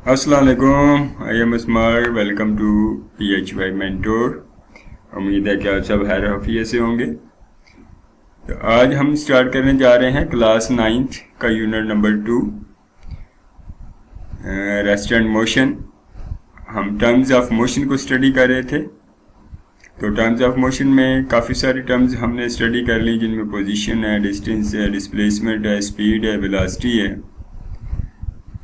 अस्सलाम वालेकुम, I am Asmar. Welcome to PHY mentor. उम्मीद है कि आप सब खैर आफियत से होंगे। तो आज हम स्टार्ट करने जा रहे हैं क्लास 9th का unit number 2, rest and motion. हम टर्म्स ऑफ मोशन को स्टडी कर रहे थे। तो टर्म्स ऑफ मोशन में काफ़ी सारी टर्म्स हमने स्टडी कर ली, जिनमें पोजीशन है, डिस्टेंस है, डिस्प्लेसमेंट है, स्पीड है, वेलोसिटी है।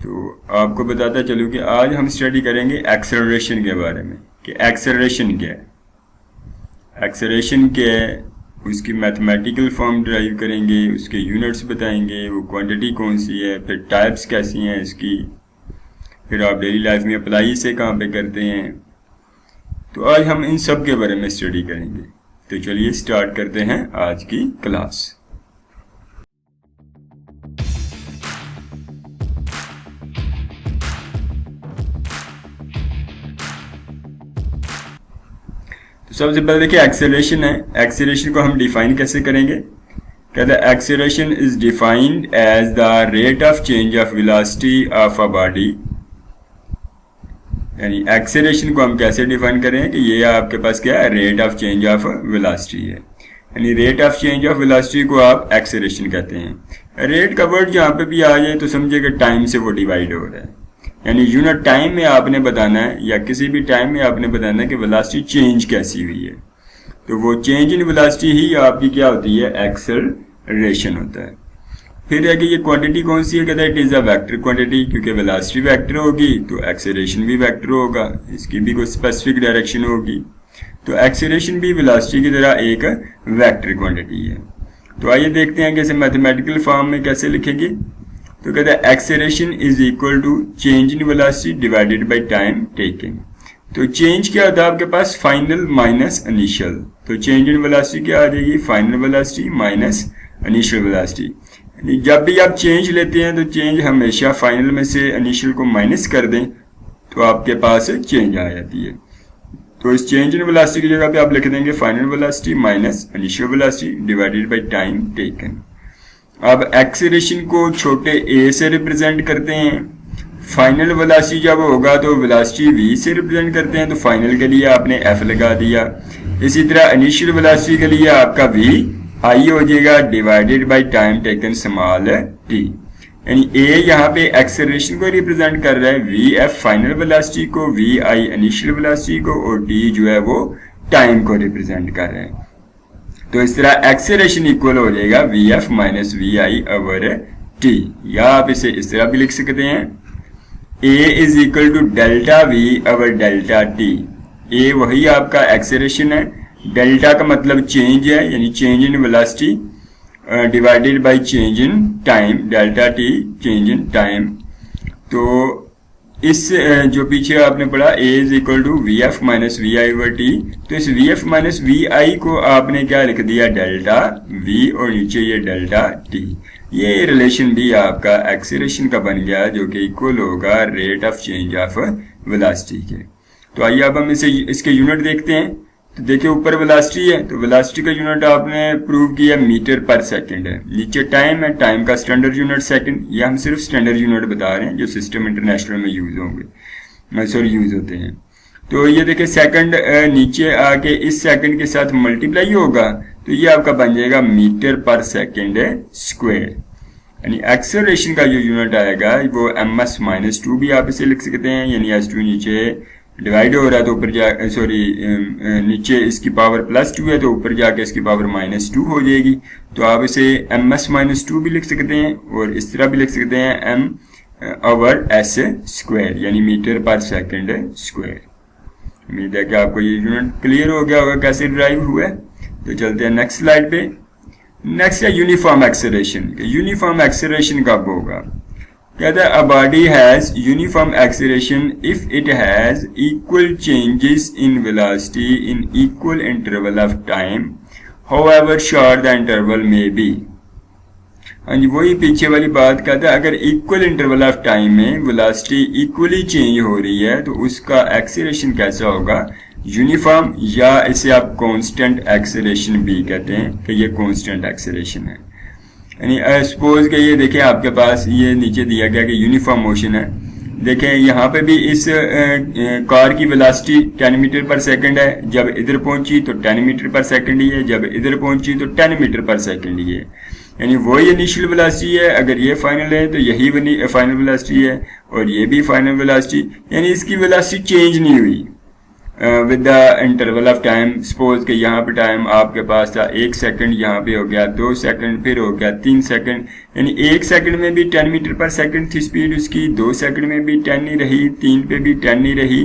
तो आपको बताता चलूँ कि आज हम स्टडी करेंगे एक्सेलरेशन के बारे में कि एक्सेलरेशन क्या है। एक्सेलरेशन क्या है, उसकी मैथमेटिकल फॉर्म ड्राइव करेंगे, उसके यूनिट्स बताएंगे, वो क्वांटिटी कौन सी है, फिर टाइप्स कैसी हैं इसकी, फिर आप डेली लाइफ में अप्लाई इसे कहाँ पे करते हैं। तो आज हम इन सब के बारे में स्टडी करेंगे। तो चलिए स्टार्ट करते हैं आज की क्लास। सबसे पहले देखिए एक्सेलरेशन है। एक्सेलरेशन को हम डिफाइन कैसे करेंगे? कहते हैं acceleration is defined as the rate of change of velocity of a body. यानी एक्सेलरेशन को हम कैसे डिफाइन करें कि ये आपके पास क्या है, rate of change of velocity है। यानी rate of change of velocity को आप एक्सेलरेशन कहते हैं। रेट का वर्ड जहाँ पे भी आ जाए तो समझे कि टाइम से वो डिवाइड हो रहा है। यानी यूनिट टाइम में आपने बताना है या किसी भी टाइम में आपने बताना है कि वेलोसिटी चेंज कैसी हुई है। तो वो चेंज इन वेलोसिटी ही आपकी क्या होती है, एक्सेलरेशन होता है। फिर है कि ये क्वांटिटी कौन सी है? कहता है it is a vector quantity, क्योंकि वेलोसिटी वेक्टर होगी तो एक्सेलरेशन भी वेक्टर होगा, इसकी भी कोई स्पेसिफिक डायरेक्शन होगी। तो एक्सेलरेशन भी वेलोसिटी की तरह एक वेक्टर क्वांटिटी है। तो आइए देखते हैं कि इसे मैथमेटिकल फॉर्म में कैसे लिखेंगे। तो कहता है acceleration is equal to change in velocity divided by time taken. तो चेंज क्या होता है आपके पास, फाइनल माइनस इनिशियल। तो चेंज इन वेलोसिटी क्या आ जाएगी, final velocity minus initial velocity. जब भी आप चेंज लेते हैं तो चेंज हमेशा फाइनल में से इनिशियल को माइनस कर दें तो आपके पास चेंज आ जाती है। तो इस चेंज इन वेलोसिटी की जगह पे आप लिख देंगे final velocity minus initial velocity divided by time taken. अब एक्सेलरेशन को छोटे a से रिप्रेजेंट करते हैं। फाइनल वेलोसिटी जब होगा तो वेलोसिटी v से रिप्रेजेंट करते हैं, तो फाइनल के लिए आपने f लगा दिया। इसी तरह इनिशियल वेलोसिटी के लिए आपका v i हो जाएगा divided by time taken small t। यानी a यहाँ पे एक्सेलरेशन को रिप्रेजेंट कर रहा है, vf फाइनल वेलोसिटी को, vi इनिशियल वेलोसिटी को, और t जो है वो टाइम को रिप्रेजेंट कर रहे हैं। तो इस तरह एक्सेलरेशन इक्वल हो जाएगा vf minus vi over t। या आप इसे इस तरह भी लिख सकते हैं, a is equal to delta v over delta t। a वही आपका एक्सेलरेशन है, डेल्टा का मतलब चेंज है, यानी change in velocity divided by change in time, delta t change in time. तो इस जो पीछे आपने पढ़ा a is equal to vf minus vi over t, तो इस vf माइनस vi को आपने क्या लिख दिया, डेल्टा v, और नीचे ये डेल्टा t। ये रिलेशन भी आपका एक्सेलरेशन का बन गया जो कि इक्वल होगा rate of change of velocity के। तो आइए अब हम इसके यूनिट देखते हैं। तो देखिए ऊपर वेलोसिटी है, तो वेलोसिटी का यूनिट आपने प्रूव किया मीटर पर सेकंड है। नीचे टाइम है, टाइम का स्टैंडर्ड यूनिट सेकंड। ये हम सिर्फ स्टैंडर्ड यूनिट बता रहे हैं जो सिस्टम इंटरनेशनल में यूज होते हैं। तो ये देखिए सेकंड नीचे आके इस सेकंड के साथ मल्टीप्लाई होगा तो ये आपका बन जाएगा मीटर पर सेकंड स्क्वायर। यानी एक्सेलरेशन का जो यूनिट आएगा वो ms माइनस 2 भी आप इसे लिख सकते हैं। यानी s2 नीचे डिवाइड हो रहा है तो ऊपर जा नीचे इसकी पावर +2 है तो ऊपर जाके इसकी पावर -2 हो जाएगी। तो आप इसे ms माइनस 2 भी लिख सकते हैं और इस तरह भी लिख सकते हैं m ओवर s स्क्वायर, यानी मीटर पर सेकंड स्क्वायर। उम्मीद है कि आपको ये यूनिट क्लियर हो गया होगा कैसे ड्राइव हुआ है। तो चलते हैं नेक्स्ट स्लाइड पे। नेक्स्ट है यूनिफॉर्म एक्सेलरेशन। यूनिफॉर्म एक्सेलरेशन कब होगा? कहता है a body has uniform acceleration if it has equal changes in velocity in equal interval of time however short the interval may be. हाँ जी, वही पीछे वाली बात कहता है अगर इक्वल इंटरवल ऑफ टाइम में वेलोसिटी इक्वली चेंज हो रही है तो उसका एक्सेलरेशन कैसा होगा, यूनिफॉर्म, या इसे आप कांस्टेंट एक्सेलरेशन भी कहते हैं कि ये कांस्टेंट एक्सेलरेशन है। यानी सपोज कि ये देखिए आपके पास ये नीचे दिया गया कि यूनिफॉर्म मोशन है, देखें यहाँ पे भी इस कार की वेलोसिटी 10 मीटर पर सेकंड है, जब इधर पहुंची तो 10 मीटर पर सेकंड ही है, जब इधर पहुंची तो 10 मीटर पर सेकंड ही है, यानी वही इनिशियल वेलोसिटी है। अगर ये फाइनल है तो यही फाइनल वेलोसिटी है, और ये भी फाइनल वेलोसिटी, यानी इसकी वेलोसिटी चेंज नहीं हुई with the interval of time. Suppose कि यहाँ पे टाइम आपके पास था 1 सेकंड, यहाँ पे हो गया 2 सेकंड, फिर हो गया 3 सेकंड, यानी 1 सेकंड में भी 10 मीटर पर सेकंड थी स्पीड उसकी, 2 सेकंड में भी 10 नहीं रही, 3 पे भी 10 नहीं रही,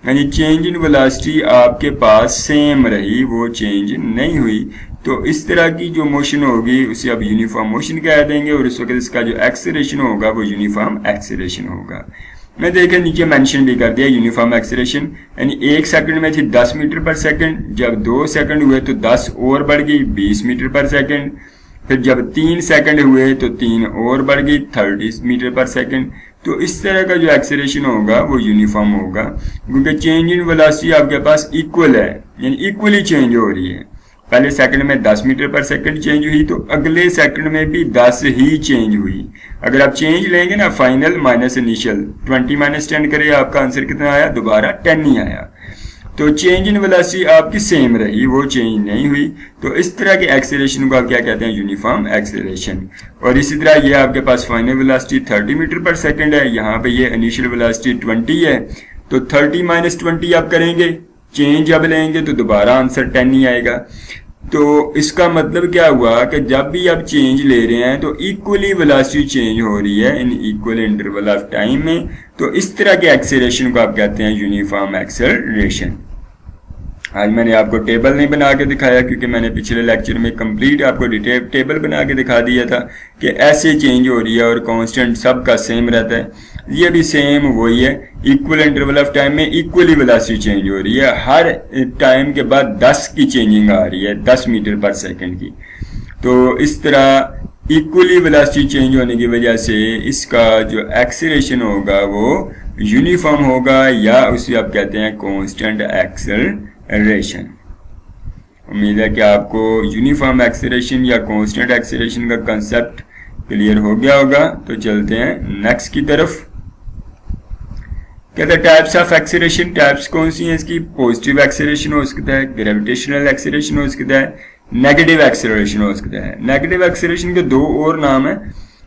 यानी चेंज इन वेलोसिटी आपके पास सेम रही, वो चेंज नहीं हुई। तो इस तरह की जो मोशन होगी उसे आप यूनिफॉर्म मोशन कह देंगे, और उस वक्त इसका जो एक्सेलरेशन होगा वो यूनिफॉर्म एक्सेलरेशन होगा। मैं देखें नीचे मेंशन भी कर दिया यूनिफॉर्म एक्सेलरेशन, यानी 1 सेकंड में थी 10 मीटर पर सेकंड, जब 2 सेकंड हुए तो 10 और बढ़ गई 20 मीटर पर सेकंड, फिर जब 3 सेकंड हुए तो 3 और बढ़ गई 30 मीटर पर सेकंड। तो इस तरह का जो एक्सेलरेशन होगा वो यूनिफॉर्म होगा, क्योंकि चेंज इन वेलोसिटी आपके पास इक्वल है, यानी इक्वली चेंज हो रही है। पहले सेकंड में 10 मीटर पर सेकंड चेंज हुई तो अगले सेकंड में भी 10 ही चेंज हुई। अगर आप चेंज लेंगे ना फाइनल माइनस इनिशियल 20 माइनस 10 करें, आपका आंसर कितना आया, दोबारा 10 ही आया। तो चेंज इन वेलोसिटी आपकी सेम रही, वो चेंज नहीं हुई। तो इस तरह के एक्सेलरेशन को आप क्या कहते हैं, यूनिफॉर्म एक्सेलरेशन। और इसी तरह ये आपके पास final velocity 30 metre per second है, यहाँ पे ये इनिशियल वेलोसिटी 20 है, तो 30 माइनस 20 आप करेंगे, चेंज जब लेंगे तो दोबारा आंसर 10 ही आएगा। तो इसका मतलब क्या हुआ कि जब भी आप चेंज ले रहे हैं तो इक्वली वेलोसिटी चेंज हो रही है in equal interval of time में। तो इस तरह के एक्सेलरेशन को आप कहते हैं यूनिफॉर्म एक्सेलरेशन। आज मैंने आपको टेबल नहीं बना के दिखाया, क्योंकि मैंने पिछले लेक्चर में कंप्लीट आपको डिटेल टेबल बना के दिखा दिया था कि ऐसे चेंज हो रही है और कांस्टेंट सबका सेम रहता है। ये भी सेम वही है, इक्वल इंटरवल ऑफ टाइम में इक्वली वेलोसिटी चेंज हो रही है, हर टाइम के बाद 10 की चेंजिंग आ रही है, 10 मीटर पर सेकंड की। तो इस तरह इक्वली वेलोसिटी चेंज होने की वजह से इसका जो एक्सेलरेशन होगा वो यूनिफॉर्म होगा, या उसे आप कहते हैं कांस्टेंट एक्सेलरेशन। उम्मीद है कि आपको यूनिफॉर्म एक्सेलरेशन या कांस्टेंट एक्सेलरेशन का कंसेप्ट क्लियर हो गया होगा। तो चलते हैं नेक्स्ट की तरफ। कहते हैं टाइप्स ऑफ एक्सेलरेशन, टाइप्स कौन सी हैं इसकी, पॉजिटिव एक्सेलरेशन हो सकता है, ग्रेविटेशनल एक्सेलरेशन हो सकता है, नेगेटिव एक्सेलरेशन हो सकता है। नेगेटिव एक्सेलरेशन के 2 और नाम है,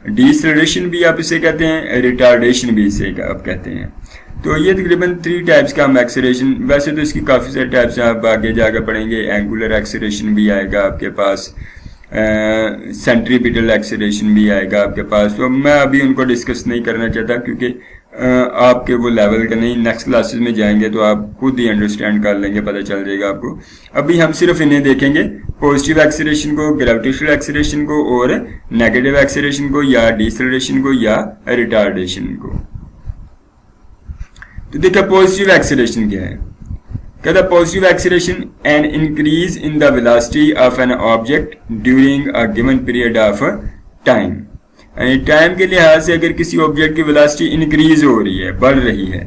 डिसेलरेशन भी आप इसे कहते हैं, रिटार्डेशन भी इसे आप कहते हैं। तो ये तकरीबन 3 टाइप्स का हम एक्सेलरेशन, वैसे तो इसकी काफ़ी सारे टाइप्स हैं, आप आगे जाकर पढ़ेंगे। एंगुलर एक्सेलरेशन भी आएगा आपके पास, सेंट्रीपिटल एक्सेलरेशन भी आएगा आपके पास। तो मैं अभी उनको डिस्कस नहीं करना चाहता, क्योंकि आपके वो लेवल का नहीं, नेक्स्ट क्लासेस में जाएंगे तो आप खुद ही अंडरस्टैंड कर लेंगे, पता चल जाएगा आपको। अभी हम सिर्फ इन्हें देखेंगे, पॉजिटिव एक्सेलरेशन को, ग्रेविटेशनल एक्सेलरेशन को, और नेगेटिव एक्सेलरेशन को, या डिसेलरेशन को, या रिटार्डेशन को। तो देखिए पॉजिटिव एक्सेलरेशन क्या है। कहता है positive acceleration an increase in the velocity of an object during a given period of time. यानी टाइम के लिहाज से अगर किसी ऑब्जेक्ट की वेलोसिटी इंक्रीज हो रही है, बढ़ रही है,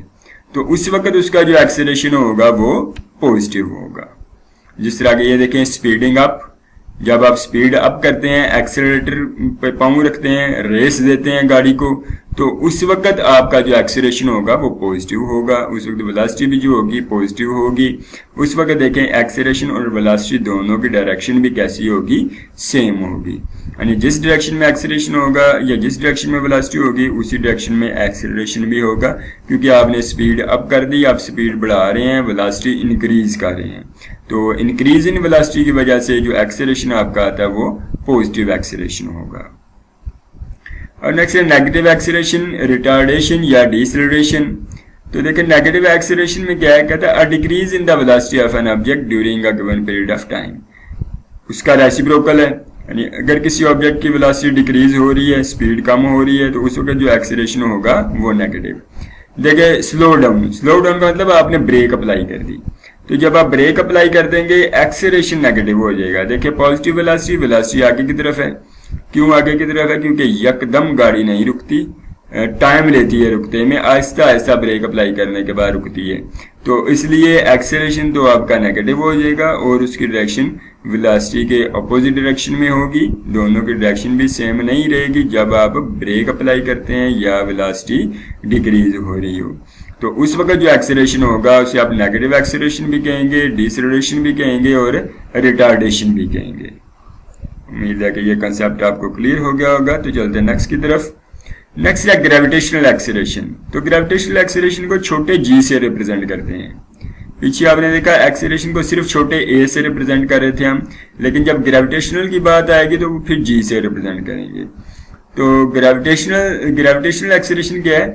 तो उस वक्त उसका जो एक्सेलरेशन होगा वो पॉजिटिव होगा। जिस तरह के ये देखें स्पीडिंग अप, जब आप स्पीड अप करते हैं, एक्सेलरेटर पे पाँव रखते हैं, रेस देते हैं गाड़ी को, तो उस वक्त आपका जो एक्सेलरेशन होगा वो पॉजिटिव होगा, उस वक्त वेलोसिटी भी जो होगी पॉजिटिव होगी। उस वक्त देखें एक्सेलरेशन और वेलोसिटी दोनों की डायरेक्शन भी कैसी होगी, सेम होगी। यानी जिस डायरेक्शन में एक्सेलरेशन होगा या जिस डायरेक्शन में वेलोसिटी होगी उसी डायरेक्शन में एक्सेलरेशन भी होगा, क्योंकि आपने स्पीड अप कर दी, आप स्पीड बढ़ा रहे हैं, वेलोसिटी इंक्रीज कर रहे हैं। तो इंक्रीज इन वेलोसिटी की वजह से जो एक्सेलरेशन आपका आता है वो पॉजिटिव एक्सेलरेशन होगा। और नेक्स्ट है नेगेटिव एक्सेलरेशन, रिटार्डेशन या डिसेलरेशन। तो देखिए नेगेटिव एक्सेलरेशन में क्या है, कहता है a decrease in the velocity of an object during a given period of time. उसका रेसिप्रोकल है, यानी अगर किसी ऑब्जेक्ट की वेलोसिटी डिक्रीज हो रही है, स्पीड कम हो रही है, तो उस वक्त जो एक्सेलरेशन होगा वो नेगेटिव। देखिए स्लो डाउन, स्लो डाउन का मतलब आपने ब्रेक अप्लाई कर दी, तो जब आप ब्रेक अप्लाई कर देंगे एक्सेलरेशन नेगेटिव हो जाएगा। देखिए पॉजिटिव वेलोसिटी, वेलोसिटी आगे की तरफ है, क्यों आगे की तरफ है, क्योंकि यकदम गाड़ी नहीं रुकती, टाइम लेती है रुकते में, आहिस्ता आहिस्ता ब्रेक अप्लाई करने के बाद रुकती है। तो इसलिए एक्सेलरेशन तो आपका नेगेटिव हो जाएगा और उसकी डायरेक्शन वेलोसिटी के अपोजिट डायरेक्शन में होगी, दोनों की डायरेक्शन भी सेम नहीं रहेगी जब आप ब्रेक अप्लाई करते हैं या वेलोसिटी डिक्रीज हो रही हो। तो उस वक्त जो एक्सेलरेशन होगा उसे आप नेगेटिव एक्सेलरेशन भी कहेंगे, डिसेलरेशन भी कहेंगे और रिटार्डेशन भी कहेंगे। उम्मीद है कि ये कंसेप्ट आपको क्लियर हो गया होगा। तो चलते हैं नेक्स्ट की तरफ। नेक्स्ट है ग्रेविटेशनल एक्सेलरेशन। तो ग्रेविटेशनल एक्सेलरेशन को छोटे g से रिप्रेजेंट करते हैं। पीछे आपने देखा एक्सेलरेशन को सिर्फ छोटे a से रिप्रेजेंट कर रहे थे हम, लेकिन जब ग्रेविटेशनल की बात आएगी तो वो फिर g से रिप्रेजेंट करेंगे। तो ग्रेविटेशनल एक्सेलरेशन क्या है?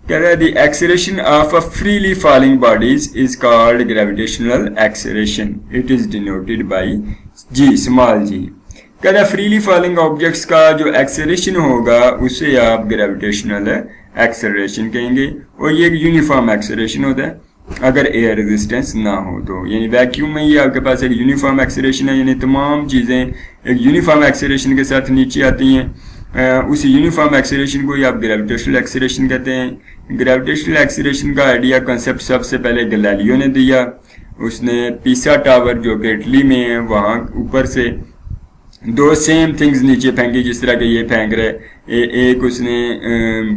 कह रहा है the acceleration of a freely falling bodies is called gravitational acceleration, it is denoted by g, small g। कह रहा है फ्रीली फॉलिंग ऑब्जेक्ट्स का जो एक्सेलरेशन होगा उसे आप ग्रेविटेशनल एक्सेलरेशन कहेंगे, और ये एक यूनिफॉर्म एक्सेलरेशन होता है अगर एयर रेजिस्टेंस ना हो तो। यानी वैक्यूम में ये आपके पास एक यूनिफॉर्म एक्सेलरेशन है, यानी तमाम चीज़ें एक यूनिफॉर्म एक्सेलरेशन के साथ नीचे आती हैं। उस यूनिफॉर्म एक्सेलरेशन को ही आप ग्रेविटेशनल एक्सेलरेशन कहते हैं। ग्रेविटेशनल एक्सेलरेशन का आइडिया कंसेप्ट सबसे पहले गैलीलियो ने दिया। उसने पीसा टावर जो कि इटली में है वहाँ ऊपर से दो सेम थिंग्स नीचे फेंकी, जिस तरह के ये फेंक रहे। एक उसने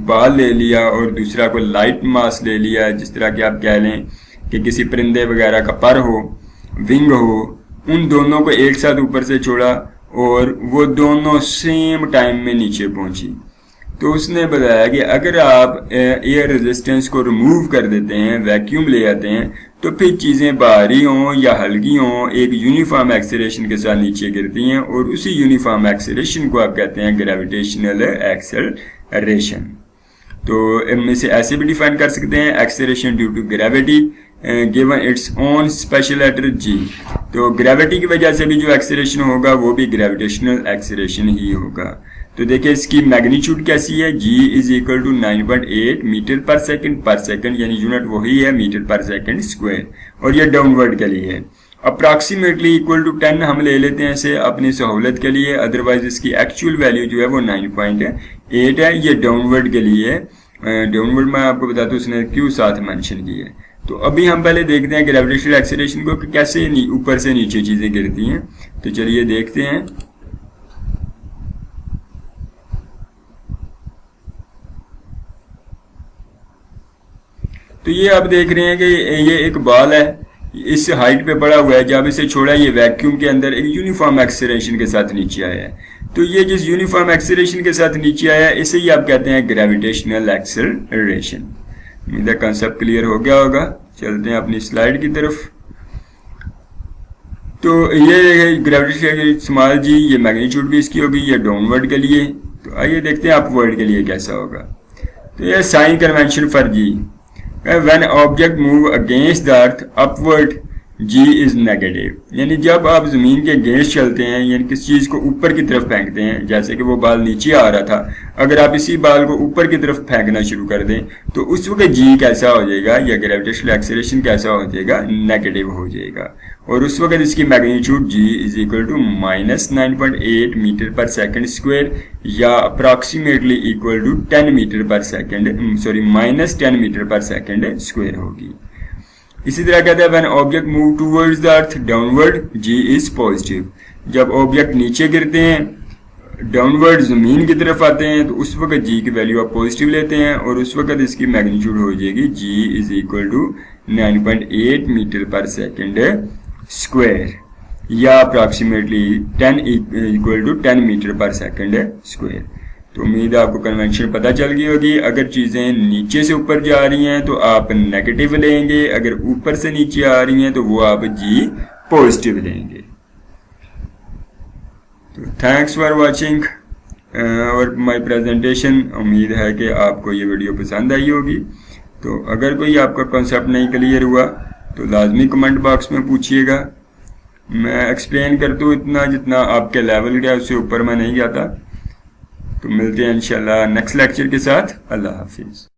बाल ले लिया और दूसरा को लाइट मास ले लिया, जिस तरह के आप कह लें कि किसी परिंदे वगैरह का पर हो, विंग हो, उन दोनों को एक साथ ऊपर से छोड़ा और वो दोनों सेम टाइम में नीचे पहुंची। तो उसने बताया कि अगर आप एयर रेजिस्टेंस को रिमूव कर देते हैं, वैक्यूम ले आते हैं, तो फिर चीज़ें भारी हों या हल्की हों एक यूनिफॉर्म एक्सेलरेशन के साथ नीचे गिरती हैं, और उसी यूनिफॉर्म एक्सेलरेशन को आप कहते हैं ग्रेविटेशनल एक्सेलरेशन। तो इनमें से ऐसे भी डिफाइन कर सकते हैं, acceleration due to gravity given its own special letter g। तो ग्रेविटी की वजह से भी जो एक्सेलरेशन होगा वो भी ग्रेविटेशनल एक्सेलरेशन ही होगा। तो देखिए इसकी मैग्नीट्यूड कैसी है, g is equal to 9.8 metre per second, यानी यूनिट वही है मीटर पर सेकंड स्क्वायर, और ये डाउनवर्ड के लिए है। अप्रॉक्सीमेटली इक्वल टू 10 हम ले लेते हैं इसे अपनी सहूलत के लिए, अदरवाइज इसकी एक्चुअल वैल्यू जो है वो 9.8 है। ये डाउनवर्ड के लिए है। डाउनवर्ड मैं आपको बताता हूँ उसने क्यों साथ मेंशन की है। तो अभी हम पहले देखते हैं ग्रेविटेशनल एक्सेलरेशन को कि कैसे ऊपर से नीचे चीजें गिरती हैं। तो चलिए देखते हैं। तो ये आप देख रहे हैं कि ये एक बॉल है, इस हाइट पे पड़ा हुआ है। जब इसे छोड़ा ये वैक्यूम के अंदर एक यूनिफॉर्म एक्सेलरेशन के साथ नीचे आया है। तो ये जिस यूनिफॉर्म एक्सेलरेशन के साथ नीचे आया है इसे ही आप कहते हैं ग्रेविटेशनल एक्सेलरेशन। उम्मीद है कंसेप्ट क्लियर हो गया होगा। चलते हैं अपनी स्लाइड की तरफ। तो ये है ग्रेविटेशनल स्मॉल g, ये मैग्नीट्यूड भी इसकी होगी, ये डाउनवर्ड के लिए। तो आइए देखते हैं अपवर्ड के लिए कैसा होगा। तो ये sign convention for g, when object move against the earth upward g is negative. यानी जब आप जमीन के अगेंस्ट चलते हैं, यानी किसी चीज को ऊपर की तरफ फेंकते हैं, जैसे कि वो बाल नीचे आ रहा था, अगर आप इसी बाल को ऊपर की तरफ फेंकना शुरू कर दें तो उस वक्त g कैसा हो जाएगा, या ग्रेविटेशनल एक्सेलरेशन कैसा हो जाएगा, नेगेटिव हो जाएगा। और उस वक्त इसकी magnitude g is equal to -9.8 metre per second square, या approximately equal to 10 metre per second, sorry -10 metre per second square होगी। इसी तरह कहते हैं when object move towards the earth downward g is positive. जब ऑब्जेक्ट नीचे गिरते हैं, डाउनवर्ड जमीन की तरफ आते हैं, तो उस वक्त g की वैल्यू आप पॉजिटिव लेते हैं, और उस वक्त इसकी मैग्नीट्यूड हो जाएगी g is equal to 9.8 metre per second square, या approximately 10 equal to 10 metre per second square. तो उम्मीद है आपको कन्वेंशन पता चल गई होगी। अगर चीज़ें नीचे से ऊपर जा रही हैं तो आप नेगेटिव लेंगे, अगर ऊपर से नीचे आ रही हैं तो वो आप g पॉजिटिव लेंगे। तो थैंक्स फॉर वाचिंग और माय प्रेजेंटेशन। उम्मीद है कि आपको ये वीडियो पसंद आई होगी। तो अगर कोई आपका कॉन्सेप्ट नहीं क्लियर हुआ तो लाजमी कमेंट बॉक्स में पूछिएगा। मैं एक्सप्लेन करता हूँ इतना जितना आपके लेवल का, उससे ऊपर मैं नहीं जाता। तो मिलते हैं इंशाल्लाह नेक्स्ट लेक्चर के साथ। अल्लाह हाफिज़।